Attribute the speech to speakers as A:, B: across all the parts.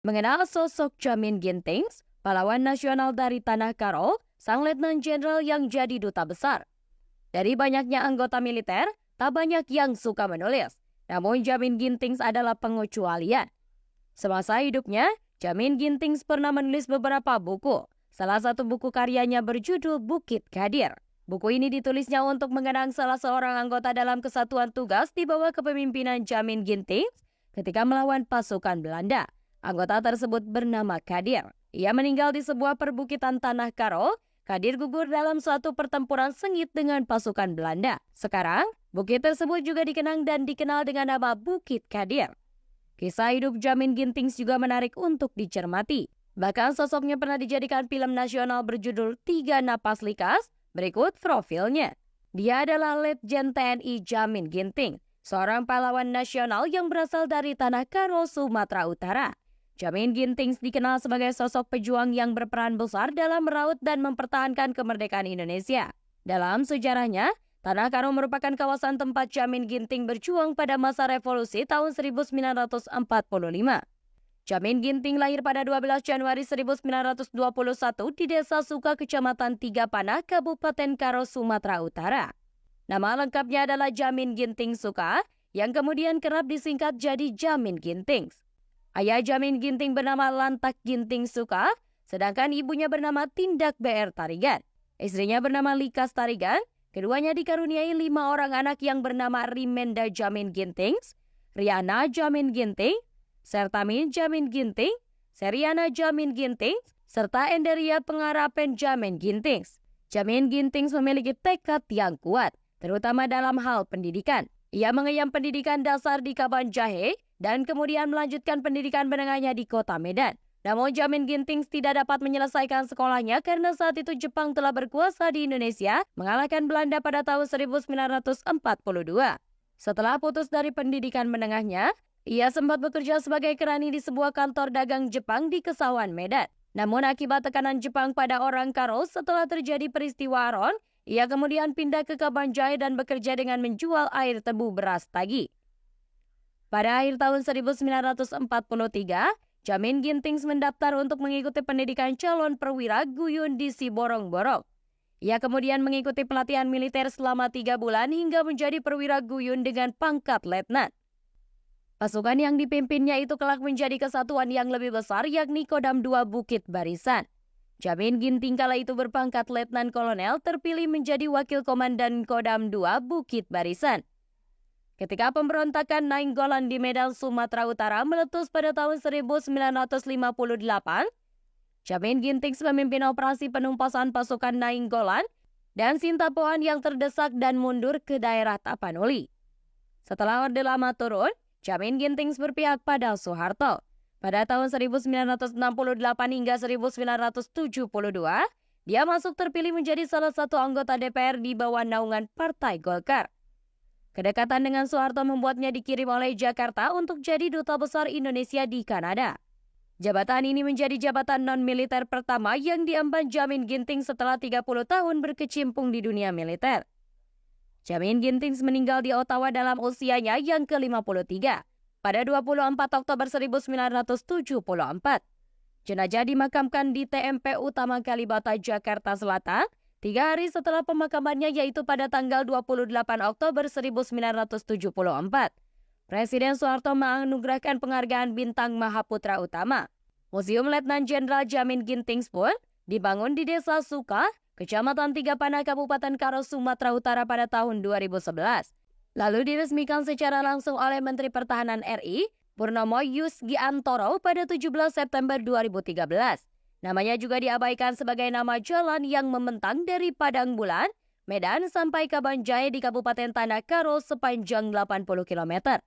A: Mengenal sosok Jamin Gintings, pahlawan nasional dari Tanah Karo, sang letnan jenderal yang jadi duta besar. Dari banyaknya anggota militer, tak banyak yang suka menulis. Namun Jamin Gintings adalah pengecualian. Semasa hidupnya, Jamin Gintings pernah menulis beberapa buku. Salah satu buku karyanya berjudul Bukit Kadir. Buku ini ditulisnya untuk mengenang salah seorang anggota dalam kesatuan tugas di bawah kepemimpinan Jamin Gintings ketika melawan pasukan Belanda. Anggota tersebut bernama Kadir. Ia meninggal di sebuah perbukitan Tanah Karo. Kadir gugur dalam suatu pertempuran sengit dengan pasukan Belanda. Sekarang, bukit tersebut juga dikenang dan dikenal dengan nama Bukit Kadir. Kisah hidup Jamin Gintings juga menarik untuk dicermati. Bahkan sosoknya pernah dijadikan film nasional berjudul Tiga Napas Likas. Berikut profilnya. Dia adalah Letjen TNI Jamin Ginting, seorang pahlawan nasional yang berasal dari Tanah Karo, Sumatera Utara. Jamin Gintings dikenal sebagai sosok pejuang yang berperan besar dalam meraut dan mempertahankan kemerdekaan Indonesia. Dalam sejarahnya, Tanah Karo merupakan kawasan tempat Jamin Ginting berjuang pada masa revolusi tahun 1945. Jamin Ginting lahir pada 12 Januari 1921 di Desa Suka, Kecamatan Tiga Panah, Kabupaten Karo, Sumatera Utara. Nama lengkapnya adalah Jamin Ginting Suka, yang kemudian kerap disingkat jadi Jamin Gintings. Ayah Jamin Ginting bernama Lantak Ginting Suka, sedangkan ibunya bernama Tindak BR Tarigan. Istrinya bernama Likas Tarigan. Keduanya dikaruniai 5 orang anak yang bernama Rimenda Jamin Gintings, Riana Jamin Ginting, Sertamin Jamin Ginting, Seriana Jamin Gintings, serta Enderia Pengarapen Jamin Gintings. Jamin Gintings memiliki tekad yang kuat, terutama dalam hal pendidikan. Ia mengenyam pendidikan dasar di Kaban Jahe dan kemudian melanjutkan pendidikan menengahnya di Kota Medan. Namun Jamin Gintings tidak dapat menyelesaikan sekolahnya karena saat itu Jepang telah berkuasa di Indonesia, mengalahkan Belanda pada tahun 1942. Setelah putus dari pendidikan menengahnya, ia sempat bekerja sebagai kerani di sebuah kantor dagang Jepang di Kesawan, Medan. Namun akibat tekanan Jepang pada orang Karo setelah terjadi peristiwa Aron, ia kemudian pindah ke Kabanjai dan bekerja dengan menjual air tebu beras tagi. Pada akhir tahun 1943, Jamin Gintings mendaftar untuk mengikuti pendidikan calon perwira Guyun di Siborong-Borong. Ia kemudian mengikuti pelatihan militer selama 3 bulan hingga menjadi perwira Guyun dengan pangkat letnan. Pasukan yang dipimpinnya itu kelak menjadi kesatuan yang lebih besar, yakni Kodam II Bukit Barisan. Jamin Ginting kala itu berpangkat letnan kolonel terpilih menjadi wakil komandan Kodam II Bukit Barisan. Ketika pemberontakan Nainggolan di Medan, Sumatera Utara meletus pada tahun 1958, Jamin Gintings memimpin operasi penumpasan pasukan Nainggolan dan Sintapoan yang terdesak dan mundur ke daerah Tapanuli. Setelah Orde Lama turun, Jamin Gintings berpihak pada Soeharto. Pada tahun 1968 hingga 1972, dia masuk terpilih menjadi salah satu anggota DPR di bawah naungan Partai Golkar. Kedekatan dengan Soeharto membuatnya dikirim oleh Jakarta untuk jadi duta besar Indonesia di Kanada. Jabatan ini menjadi jabatan non-militer pertama yang diemban Jamin Ginting setelah 30 tahun berkecimpung di dunia militer. Jamin Gintings meninggal di Ottawa dalam usianya yang ke-53 pada 24 Oktober 1974. Jenazah dimakamkan di TMP Utama Kalibata, Jakarta Selatan, 3 hari setelah pemakamannya, yaitu pada tanggal 28 Oktober 1974. Presiden Soeharto menganugerahkan penghargaan Bintang Mahaputra Utama. Museum Letnan Jenderal Jamin Gintings pun dibangun di Desa Suka, Kecamatan Tiga Panah, Kabupaten Karo, Sumatera Utara pada tahun 2011. Lalu diresmikan secara langsung oleh Menteri Pertahanan RI, Purnomo Yusgiantoro pada 17 September 2013. Namanya juga diabaikan sebagai nama jalan yang membentang dari Padang Bulan, Medan sampai Kabanjai di Kabupaten Tanah Karo sepanjang 80 km.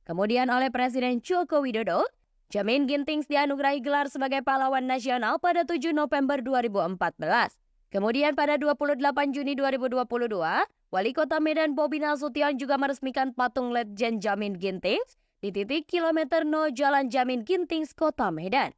A: Kemudian oleh Presiden Joko Widodo, Jamin Gintings dianugerahi gelar sebagai pahlawan nasional pada 7 November 2014. Kemudian pada 28 Juni 2022, Wali Kota Medan Bobi Nasution juga meresmikan patung Letjen Jamin Gintings di titik kilometer 0 Jalan Jamin Gintings, Kota Medan.